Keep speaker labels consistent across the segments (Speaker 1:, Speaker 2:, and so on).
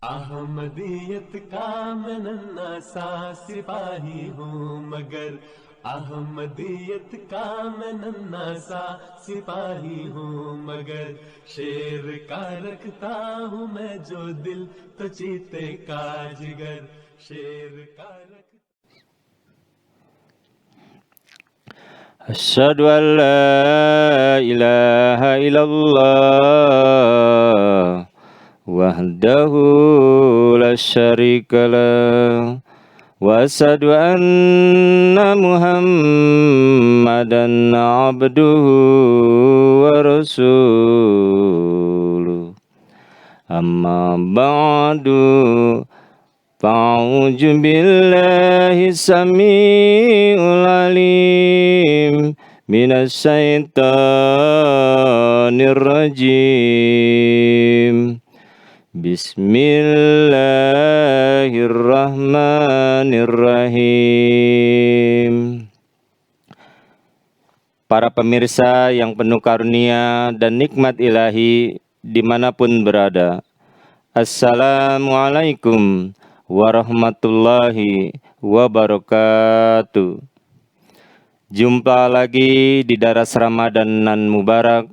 Speaker 1: अहमदियत का मैं नन्हा सा सिपाही हूँ मगर अहमदियत का मैं नन्हा सा सिपाही हूँ मगर शेर का रखता हूँ मैं जो दिल तो चीते का जिगर शेर का रखता
Speaker 2: أشهد أن لا إله إلا الله وحده لا شريك له وأشهد أن محمدا عبده ورسوله أما بعد فأعوذ بالله السميع العليم من الشيطان الرجيم بسم الله الرحمن الرحيم. Para pemirsa yang penuh karunia dan nikmat ilahi dimanapun berada, Assalamualaikum warahmatullahi wabarakatuh. Jumpa lagi di Daras Ramadan nan Mubarak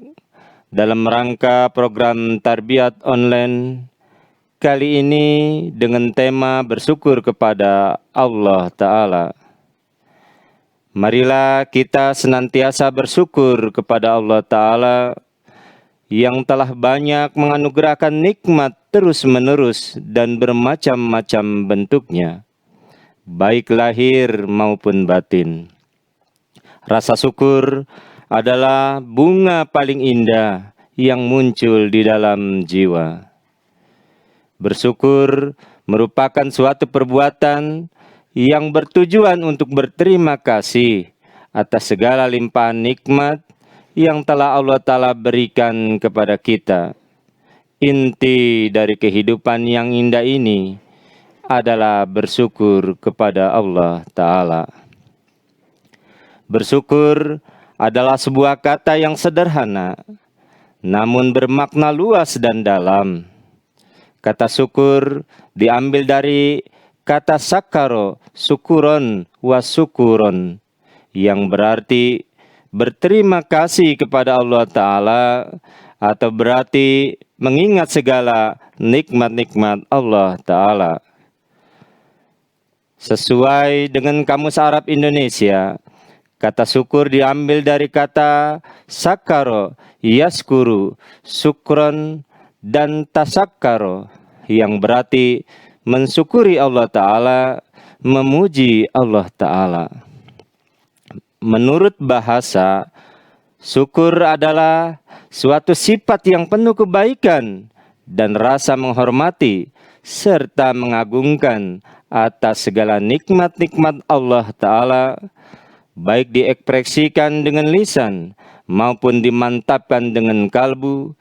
Speaker 2: dalam rangka program Tarbiyat Online. Kali ini dengan tema bersyukur kepada Allah Ta'ala. Marilah kita senantiasa bersyukur kepada Allah Ta'ala yang telah banyak menganugerahkan nikmat terus-menerus dan bermacam-macam bentuknya, baik lahir maupun batin. Rasa syukur adalah bunga paling indah yang muncul di dalam jiwa. Bersyukur merupakan suatu perbuatan yang bertujuan untuk berterima kasih atas segala limpahan nikmat yang telah Allah Ta'ala berikan kepada kita. Inti dari kehidupan yang indah ini adalah bersyukur kepada Allah Ta'ala. Bersyukur adalah sebuah kata yang sederhana, namun bermakna luas dan dalam. Kata syukur diambil dari kata sakaro, syukuron wa syukuron, yang berarti berterima kasih kepada Allah Ta'ala atau berarti mengingat segala nikmat-nikmat Allah Ta'ala. Sesuai dengan Kamus Arab Indonesia, kata syukur diambil dari kata sakaro, yaskuru, sukron, dan tasakkaro, yang berarti mensyukuri Allah Ta'ala, memuji Allah Ta'ala. Menurut bahasa, syukur adalah suatu sifat yang penuh kebaikan dan rasa menghormati serta mengagungkan atas segala nikmat-nikmat Allah Ta'ala, baik diekspresikan dengan lisan maupun dimantapkan dengan kalbu,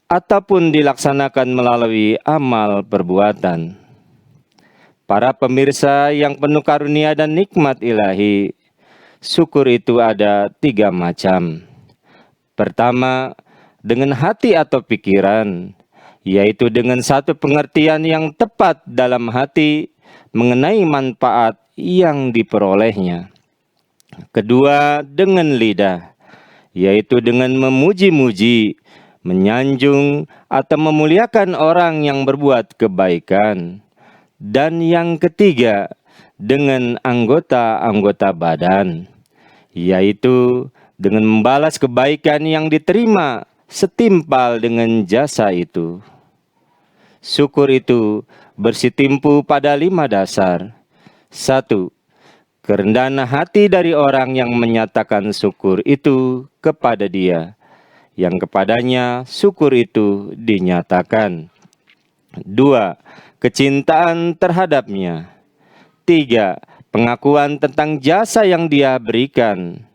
Speaker 2: ataupun dilaksanakan melalui amal perbuatan. Para pemirsa yang penuh karunia dan nikmat ilahi, syukur itu ada 3 macam. Pertama, dengan hati atau pikiran, yaitu dengan satu pengertian yang tepat dalam hati mengenai manfaat yang diperolehnya. Kedua, dengan lidah, yaitu dengan memuji-muji, menyanjung atau memuliakan orang yang berbuat kebaikan. Dan yang ketiga, dengan anggota-anggota badan, yaitu dengan membalas kebaikan yang diterima setimpal dengan jasa itu. Syukur itu bersitimpu pada 5 dasar. 1. Kerendahan hati dari orang yang menyatakan syukur itu kepada dia, yang kepadanya syukur itu dinyatakan. 2. Kecintaan terhadapnya. 3. Pengakuan tentang jasa yang dia berikan.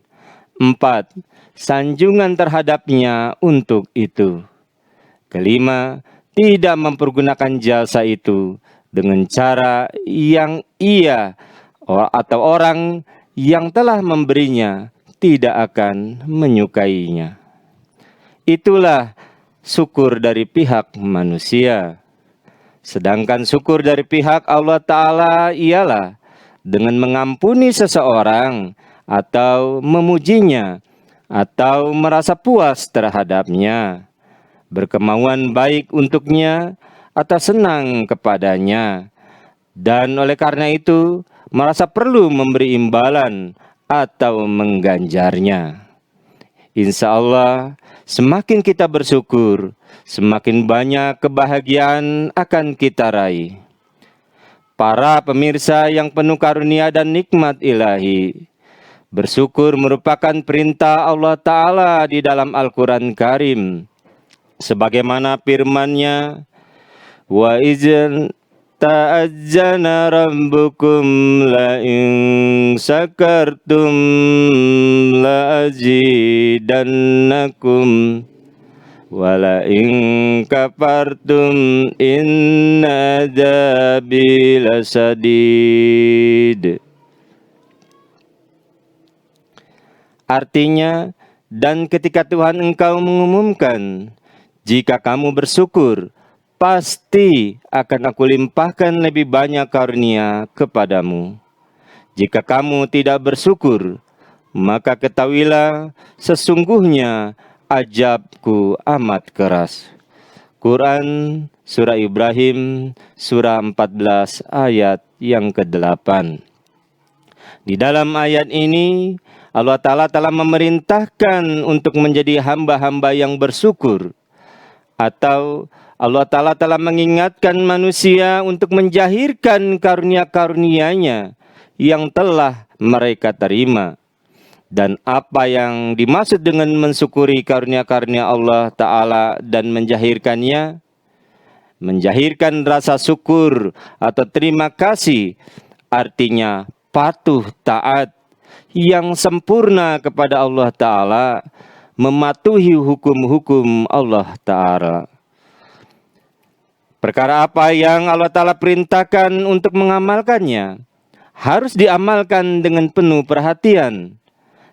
Speaker 2: 4. Sanjungan terhadapnya untuk itu. Kelima, tidak mempergunakan jasa itu dengan cara yang ia atau orang yang telah memberinya tidak akan menyukainya. Itulah syukur dari pihak manusia. Sedangkan syukur dari pihak Allah Ta'ala ialah dengan mengampuni seseorang atau memujinya atau merasa puas terhadapnya, berkemauan baik untuknya atau senang kepadanya, dan oleh karena itu merasa perlu memberi imbalan atau mengganjarnya. Insya Allah, semakin kita bersyukur, semakin banyak kebahagiaan akan kita raih. Para pemirsa yang penuh karunia dan nikmat ilahi, bersyukur merupakan perintah Allah Ta'ala di dalam Al-Quran Karim. Sebagaimana firman-Nya, wa izin ta'ajjana rabbukum la in syakartum la azidannakum wa la in kafartum inna adzabi lasadid. Artinya, dan ketika Tuhan engkau mengumumkan, jika kamu bersyukur, pasti akan aku limpahkan lebih banyak karunia kepadamu. Jika kamu tidak bersyukur, maka ketahuilah sesungguhnya azabku amat keras. Quran Surah Ibrahim Surah 14 ayat yang ke-8. Di dalam ayat ini Allah Ta'ala telah memerintahkan untuk menjadi hamba-hamba yang bersyukur, atau Allah Ta'ala telah mengingatkan manusia untuk menjahirkan karunia-karunia-Nya yang telah mereka terima. Dan apa yang dimaksud dengan mensyukuri karunia-karunia Allah Ta'ala dan menjahirkannya? Menjahirkan rasa syukur atau terima kasih, artinya patuh taat yang sempurna kepada Allah Ta'ala, mematuhi hukum-hukum Allah Ta'ala. Perkara apa yang Allah Ta'ala perintahkan untuk mengamalkannya harus diamalkan dengan penuh perhatian.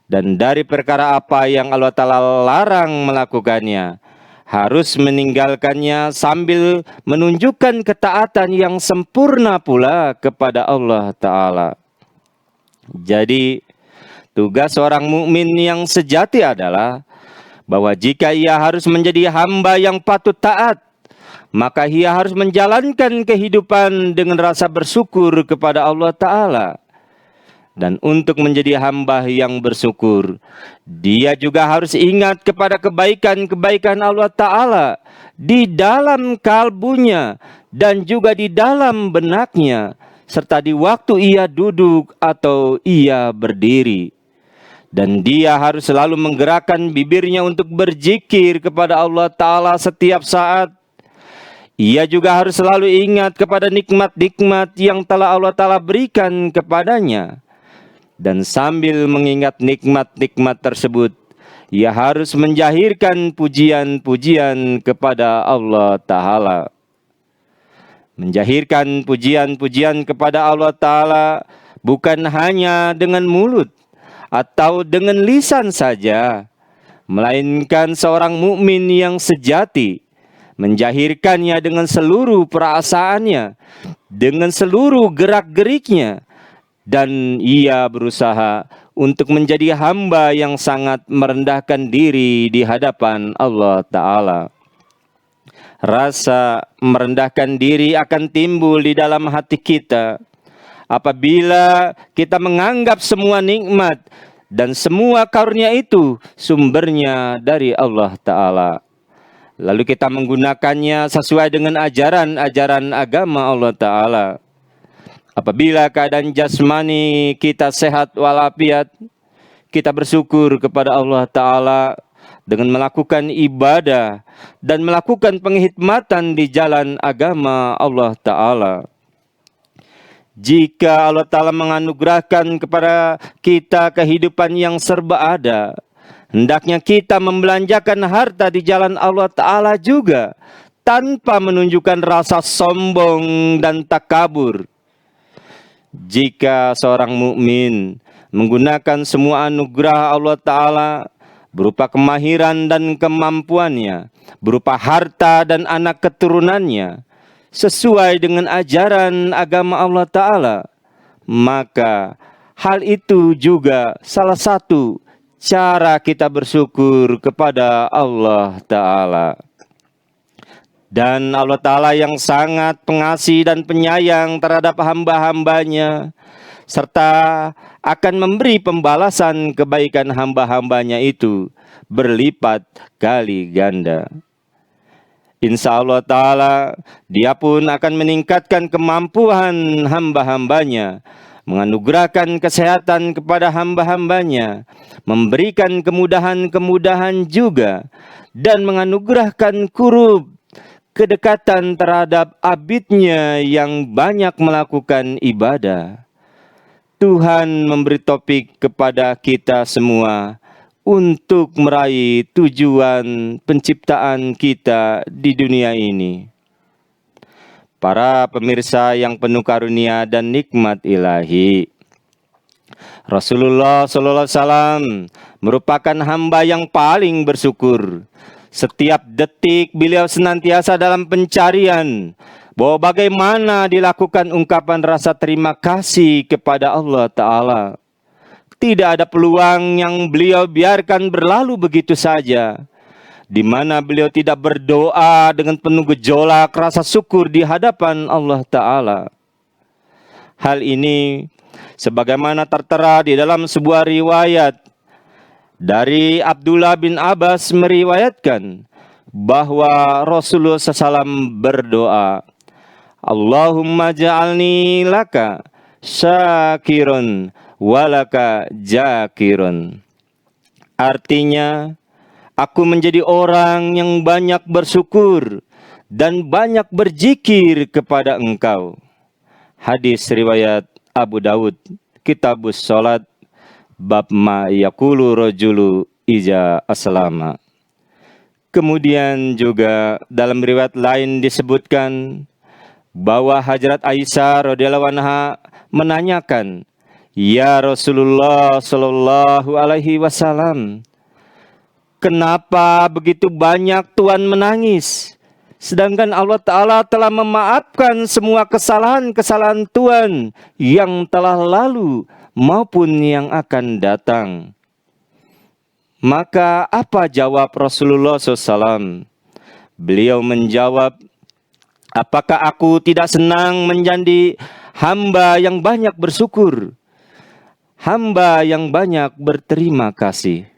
Speaker 2: Dan dari perkara apa yang Allah Ta'ala larang melakukannya harus meninggalkannya sambil menunjukkan ketaatan yang sempurna pula kepada Allah Ta'ala. Jadi tugas seorang mukmin yang sejati adalah bahwa jika ia harus menjadi hamba yang patut taat, maka ia harus menjalankan kehidupan dengan rasa bersyukur kepada Allah Ta'ala. Dan untuk menjadi hamba yang bersyukur, dia juga harus ingat kepada kebaikan-kebaikan Allah Ta'ala di dalam kalbunya dan juga di dalam benaknya, serta di waktu ia duduk atau ia berdiri. Dan dia harus selalu menggerakkan bibirnya untuk berzikir kepada Allah Ta'ala setiap saat. Ia juga harus selalu ingat kepada nikmat-nikmat yang telah Allah Ta'ala berikan kepadanya. Dan sambil mengingat nikmat-nikmat tersebut, ia harus menjahirkan pujian-pujian kepada Allah Ta'ala. Menjahirkan pujian-pujian kepada Allah Ta'ala bukan hanya dengan mulut atau dengan lisan saja, melainkan seorang mukmin yang sejati menjahirkannya dengan seluruh perasaannya, dengan seluruh gerak-geriknya, dan ia berusaha untuk menjadi hamba yang sangat merendahkan diri di hadapan Allah Ta'ala. Rasa merendahkan diri akan timbul di dalam hati kita apabila kita menganggap semua nikmat dan semua karunia itu sumbernya dari Allah Ta'ala. Lalu kita menggunakannya sesuai dengan ajaran-ajaran agama Allah Ta'ala. Apabila keadaan jasmani kita sehat walafiat, kita bersyukur kepada Allah Ta'ala dengan melakukan ibadah dan melakukan penghikmatan di jalan agama Allah Ta'ala. Jika Allah Ta'ala menganugerahkan kepada kita kehidupan yang serba ada, hendaknya kita membelanjakan harta di jalan Allah Ta'ala juga, tanpa menunjukkan rasa sombong dan takabur. Jika seorang mukmin menggunakan semua anugerah Allah Ta'ala berupa kemahiran dan kemampuannya, berupa harta dan anak keturunannya, sesuai dengan ajaran agama Allah Ta'ala, maka hal itu juga salah satu cara kita bersyukur kepada Allah Ta'ala. Dan Allah Ta'ala yang sangat pengasih dan penyayang terhadap hamba-hambanya, serta akan memberi pembalasan kebaikan hamba-hambanya itu berlipat kali ganda. Insya Allah Ta'ala, Dia pun akan meningkatkan kemampuan hamba-hambanya, menganugerahkan kesehatan kepada hamba-hambanya, memberikan kemudahan-kemudahan juga, dan menganugerahkan kurub, kedekatan terhadap abidnya yang banyak melakukan ibadah. Tuhan memberi topik kepada kita semua untuk meraih tujuan penciptaan kita di dunia ini. Para pemirsa yang penuh karunia dan nikmat ilahi, Rasulullah SAW merupakan hamba yang paling bersyukur. Setiap detik beliau senantiasa dalam pencarian bahwa bagaimana dilakukan ungkapan rasa terima kasih kepada Allah Ta'ala. Tidak ada peluang yang beliau biarkan berlalu begitu saja, di mana beliau tidak berdoa dengan penuh gejolak rasa syukur di hadapan Allah Ta'ala. Hal ini sebagaimana tertera di dalam sebuah riwayat dari Abdullah bin Abbas meriwayatkan bahwa Rasulullah SAW berdoa, Allahumma ja'alni laka syakirun walaka jakirun. Artinya, aku menjadi orang yang banyak bersyukur dan banyak berzikir kepada Engkau. Hadis riwayat Abu Daud, Kitabus Salat, bab ma yaqulu rajulu iza aslama. Kemudian juga dalam riwayat lain disebutkan bahwa Hadrat Aisyah radhiyallahu anha menanyakan, "Ya Rasulullah sallallahu alaihi wasallam, kenapa begitu banyak Tuhan menangis? Sedangkan Allah Ta'ala telah memaafkan semua kesalahan-kesalahan Tuhan yang telah lalu maupun yang akan datang." Maka apa jawab Rasulullah SAW? Beliau menjawab, apakah aku tidak senang menjadi hamba yang banyak bersyukur, hamba yang banyak berterima kasih?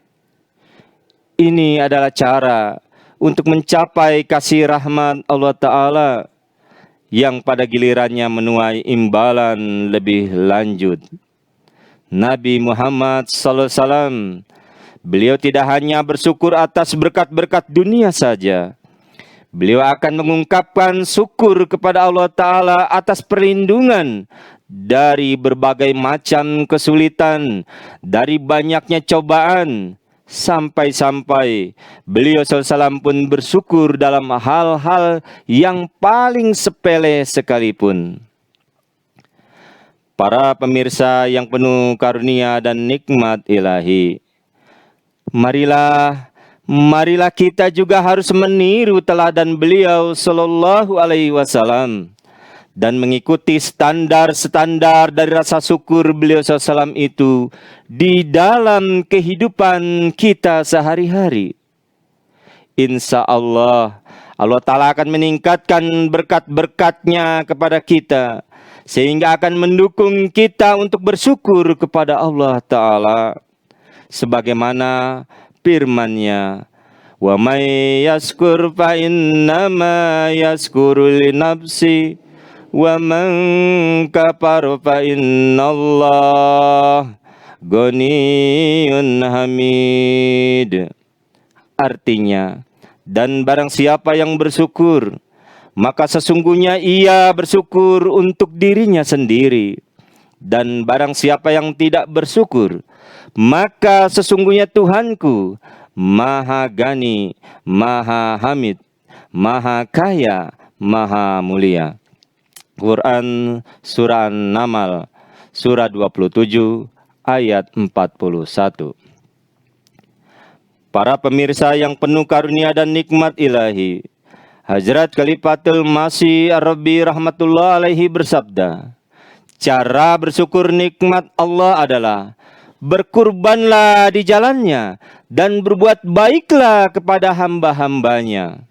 Speaker 2: Ini adalah cara untuk mencapai kasih rahmat Allah Ta'ala yang pada gilirannya menuai imbalan lebih lanjut. Nabi Muhammad SAW, beliau tidak hanya bersyukur atas berkat-berkat dunia saja. Beliau akan mengungkapkan syukur kepada Allah Ta'ala atas perlindungan dari berbagai macam kesulitan, dari banyaknya cobaan, sampai-sampai beliau SAW pun bersyukur dalam hal-hal yang paling sepele sekalipun. Para pemirsa yang penuh karunia dan nikmat ilahi, marilah kita juga harus meniru teladan beliau sallallahu alaihi wasallam dan mengikuti standar-standar dari rasa syukur beliau SAW itu di dalam kehidupan kita sehari-hari. Insya Allah, Allah Ta'ala akan meningkatkan berkat-berkatnya kepada kita, sehingga akan mendukung kita untuk bersyukur kepada Allah Ta'ala. Sebagaimana firman-Nya, wa may yaskur fa innama yaskuru li nafsi wa man kafara fa innallaha ghaniyun hamid. Artinya, dan barang siapa yang bersyukur, maka sesungguhnya ia bersyukur untuk dirinya sendiri. Dan barang siapa yang tidak bersyukur, maka sesungguhnya Tuhanku Maha Gani, Maha Hamid, Maha Kaya, Maha Mulia. Quran Surah An-Naml, Surah 27, ayat 41. Para pemirsa yang penuh karunia dan nikmat ilahi, Hazrat Khalifatul Masih Ar-Rabi rahmatullah alaihi bersabda, cara bersyukur nikmat Allah adalah berkurbanlah di jalannya dan berbuat baiklah kepada hamba-hambanya.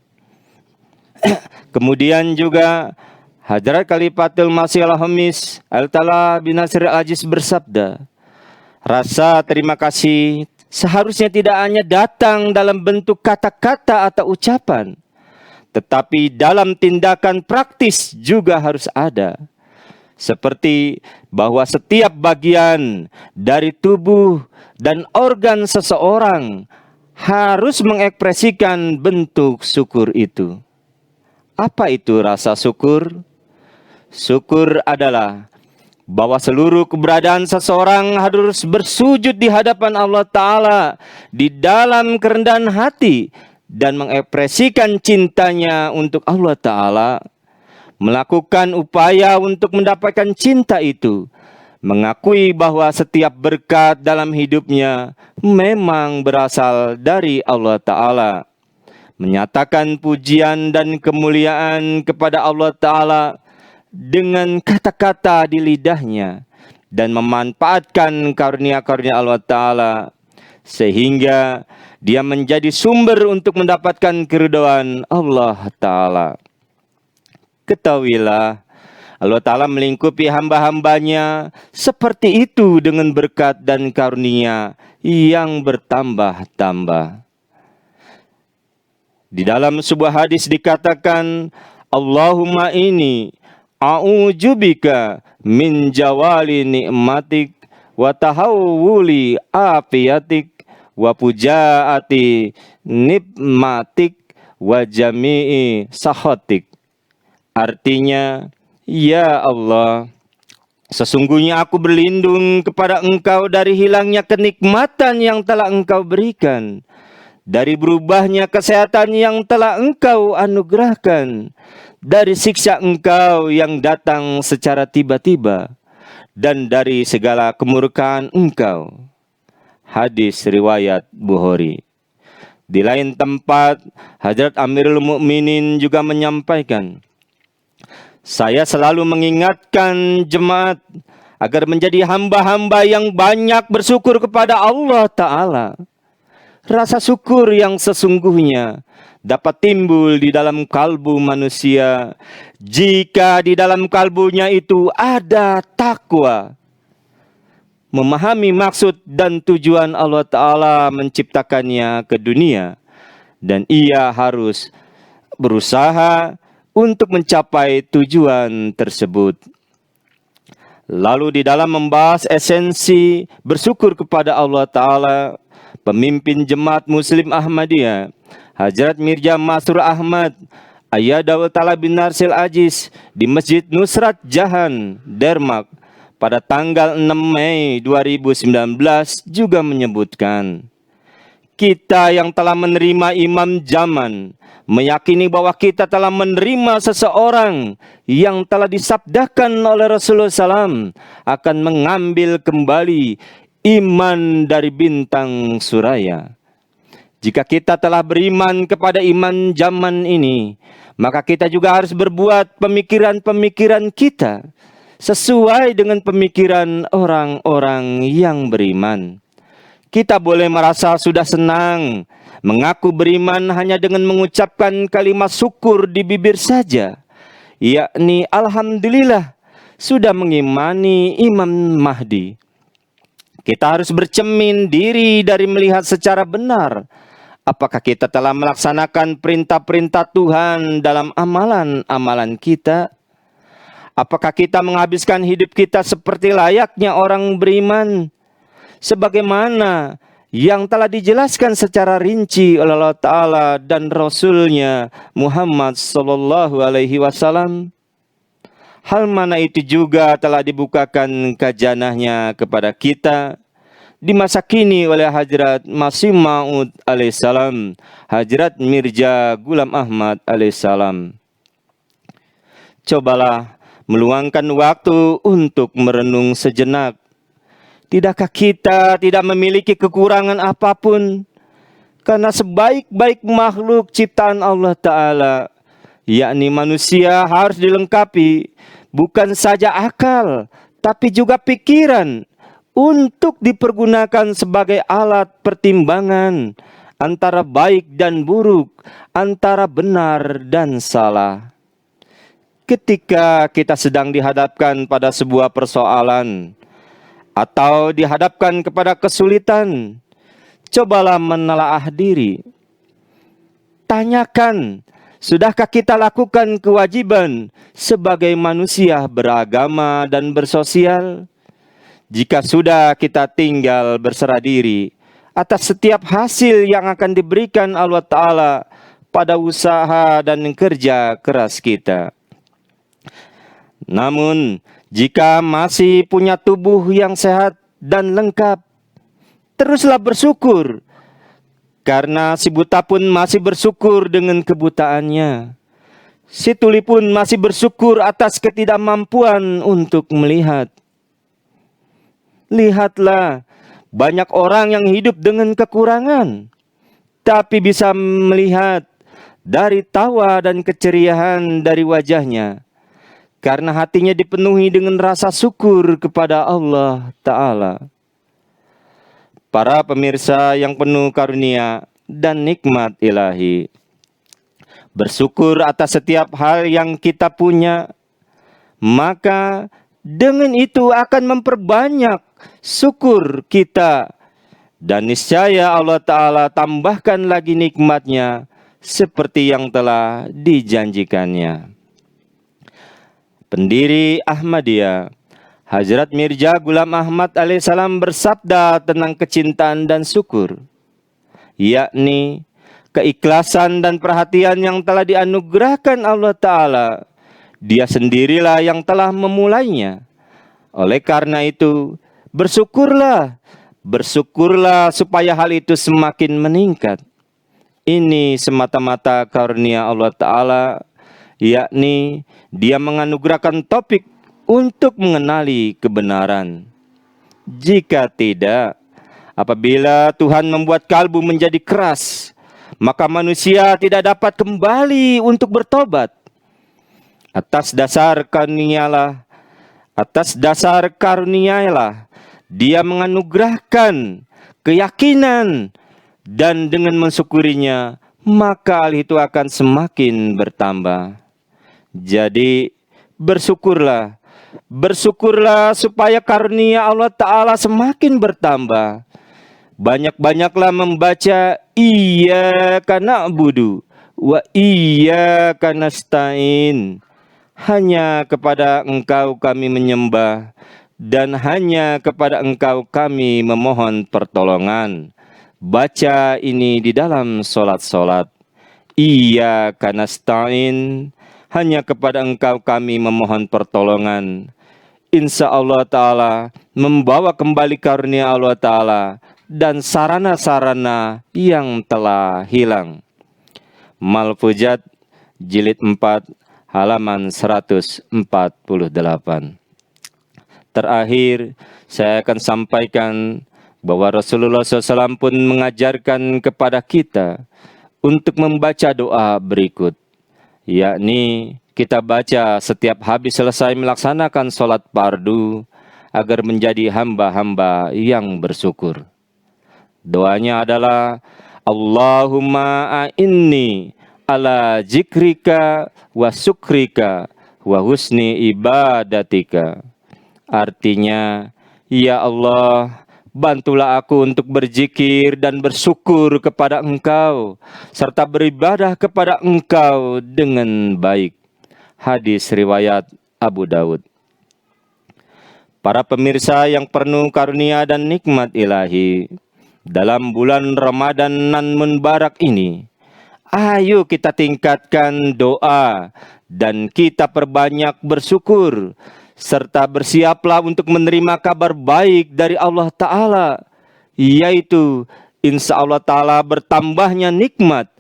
Speaker 2: Kemudian juga Hazrat Khalifatul Masih Al-Hamis Al-Tala bin Nasir Al-Aziz bersabda, rasa terima kasih seharusnya tidak hanya datang dalam bentuk kata-kata atau ucapan, tetapi dalam tindakan praktis juga harus ada. Seperti bahwa setiap bagian dari tubuh dan organ seseorang harus mengekspresikan bentuk syukur itu. Apa itu rasa syukur? Syukur adalah bahwa seluruh keberadaan seseorang harus bersujud di hadapan Allah Ta'ala di dalam kerendahan hati dan mengekspresikan cintanya untuk Allah Ta'ala, melakukan upaya untuk mendapatkan cinta itu, mengakui bahwa setiap berkat dalam hidupnya memang berasal dari Allah Ta'ala, menyatakan pujian dan kemuliaan kepada Allah Ta'ala dengan kata-kata di lidahnya, dan memanfaatkan karunia-karunia Allah Ta'ala sehingga dia menjadi sumber untuk mendapatkan keridhaan Allah Ta'ala. Ketahuilah, Allah Ta'ala melingkupi hamba-hambanya seperti itu dengan berkat dan karunia yang bertambah-tambah. Di dalam sebuah hadis dikatakan, Allahumma inni a'udzubika min jawali ni'matik wa tahawuli afiyatik wa pujaati nikmatik wa jami'i sahatik. Artinya, ya Allah, sesungguhnya aku berlindung kepada Engkau dari hilangnya kenikmatan yang telah Engkau berikan, dari berubahnya kesehatan yang telah Engkau anugerahkan, dari siksa Engkau yang datang secara tiba-tiba, dan dari segala kemurkaan Engkau. Hadis riwayat Bukhari. Di lain tempat, Hazrat Amirul Mukminin juga menyampaikan, saya selalu mengingatkan jemaat agar menjadi hamba-hamba yang banyak bersyukur kepada Allah Ta'ala. Rasa syukur yang sesungguhnya dapat timbul di dalam kalbu manusia jika di dalam kalbunya itu ada takwa, memahami maksud dan tujuan Allah Ta'ala menciptakannya ke dunia, dan ia harus berusaha untuk mencapai tujuan tersebut. Lalu di dalam membahas esensi bersyukur kepada Allah Ta'ala, pemimpin jemaat Muslim Ahmadiyah, Hazrat Mirza Masrur Ahmad Ayyadahullah Ta'ala bin Nasir Aziz di Masjid Nusrat Jahan, Denmark, pada tanggal 6 Mei 2019 juga menyebutkan, kita yang telah menerima imam zaman meyakini bahwa kita telah menerima seseorang yang telah disabdakan oleh Rasulullah SAW akan mengambil kembali iman dari bintang suraya. Jika kita telah beriman kepada iman zaman ini, maka kita juga harus berbuat pemikiran-pemikiran kita sesuai dengan pemikiran orang-orang yang beriman. Kita boleh merasa sudah senang, mengaku beriman hanya dengan mengucapkan kalimat syukur di bibir saja, yakni Alhamdulillah sudah mengimani Imam Mahdi. Kita harus bercermin diri dari melihat secara benar apakah kita telah melaksanakan perintah-perintah Tuhan dalam amalan-amalan kita. Apakah kita menghabiskan hidup kita seperti layaknya orang beriman, sebagaimana yang telah dijelaskan secara rinci oleh Allah Ta'ala dan Rasulnya Muhammad Sallallahu Alaihi Wasallam. Hal mana itu juga telah dibukakan khazanahnya kepada kita di masa kini oleh Hazrat Masih Maud alaihissalam, Hazrat Mirza Ghulam Ahmad alaihissalam. Cobalah meluangkan waktu untuk merenung sejenak. Tidakkah kita tidak memiliki kekurangan apapun? Karena sebaik-baik makhluk ciptaan Allah Ta'ala, yakni manusia harus dilengkapi bukan saja akal, tapi juga pikiran untuk dipergunakan sebagai alat pertimbangan antara baik dan buruk, antara benar dan salah. Ketika kita sedang dihadapkan pada sebuah persoalan atau dihadapkan kepada kesulitan, cobalah menelaah diri. Tanyakan, sudahkah kita lakukan kewajiban sebagai manusia beragama dan bersosial? Jika sudah, kita tinggal berserah diri atas setiap hasil yang akan diberikan Allah Ta'ala pada usaha dan kerja keras kita. Namun, jika masih punya tubuh yang sehat dan lengkap, teruslah bersyukur, karena si buta pun masih bersyukur dengan kebutaannya. Si tuli pun masih bersyukur atas ketidakmampuan untuk melihat. Lihatlah, banyak orang yang hidup dengan kekurangan, tapi bisa melihat dari tawa dan keceriaan dari wajahnya, karena hatinya dipenuhi dengan rasa syukur kepada Allah Ta'ala. Para pemirsa yang penuh karunia dan nikmat ilahi, bersyukur atas setiap hal yang kita punya, maka dengan itu akan memperbanyak syukur kita, dan niscaya Allah Ta'ala tambahkan lagi nikmatnya seperti yang telah dijanjikannya. Pendiri Ahmadiyah, Hazrat Mirza Ghulam Ahmad alaihissalam bersabda tentang kecintaan dan syukur, yakni keikhlasan dan perhatian yang telah dianugerahkan Allah Ta'ala. Dia sendirilah yang telah memulainya. Oleh karena itu, bersyukurlah supaya hal itu semakin meningkat. Ini semata-mata karunia Allah Ta'ala, yakni Dia menganugerahkan topik untuk mengenali kebenaran. Jika tidak, apabila Tuhan membuat kalbu menjadi keras, maka manusia tidak dapat kembali untuk bertobat. Atas dasar karunialah Dia menganugerahkan keyakinan, dan dengan mensyukurinya maka hal itu akan semakin bertambah. Jadi bersyukurlah supaya karunia Allah Ta'ala semakin bertambah. Banyak-banyaklah membaca Iyyaka na'budu wa iyyaka nasta'in. Hanya kepada Engkau kami menyembah, dan hanya kepada Engkau kami memohon pertolongan. Baca ini di dalam solat-solat. Iyyaka nasta'in, hanya kepada Engkau kami memohon pertolongan. Insya Allah Ta'ala membawa kembali karunia Allah Ta'ala dan sarana-sarana yang telah hilang. Malfujat jilid 4 halaman 148. Terakhir, saya akan sampaikan bahwa Rasulullah SAW pun mengajarkan kepada kita untuk membaca doa berikut, yakni kita baca setiap habis selesai melaksanakan sholat fardu agar menjadi hamba-hamba yang bersyukur. Doanya adalah Allahumma a'inni ala zikrika wa syukrika wa husni ibadatika. Artinya, ya Allah, bantulah aku untuk berzikir dan bersyukur kepada Engkau, serta beribadah kepada Engkau dengan baik. Hadis riwayat Abu Dawud. Para pemirsa yang penuh karunia dan nikmat ilahi, dalam bulan Ramadan nan mubarak ini, ayo kita tingkatkan doa dan kita perbanyak bersyukur, serta bersiaplah untuk menerima kabar baik dari Allah Ta'ala, yaitu insya Allah Ta'ala bertambahnya nikmat.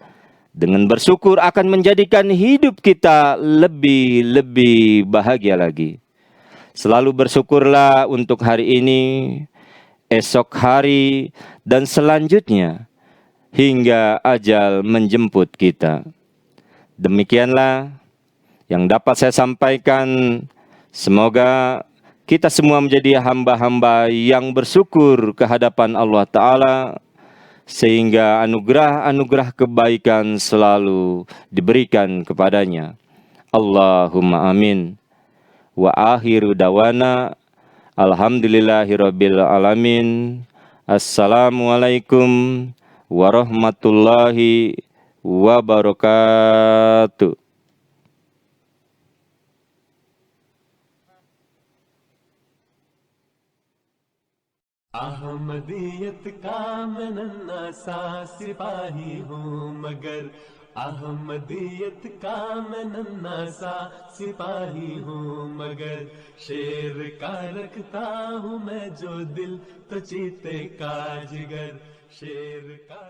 Speaker 2: Dengan bersyukur akan menjadikan hidup kita lebih bahagia lagi. Selalu bersyukurlah untuk hari ini, esok hari, dan selanjutnya, hingga ajal menjemput kita. Demikianlah yang dapat saya sampaikan. Semoga kita semua menjadi hamba-hamba yang bersyukur ke hadapan Allah Ta'ala, sehingga anugerah-anugerah kebaikan selalu diberikan kepadanya. Allahumma amin. Wa akhiru dawana alhamdulillahirabbil alamin. Assalamualaikum warahmatullahi wabarakatuh.
Speaker 1: Ahmadiyyat का मैं नन्हा सा सिपाही हूँ मगर, अहमदियत का मैं नन्हा सा सिपाही हूँ मगर, शेर का रखता हूँ मैं जो दिल तो चीते का जिगर, शेर का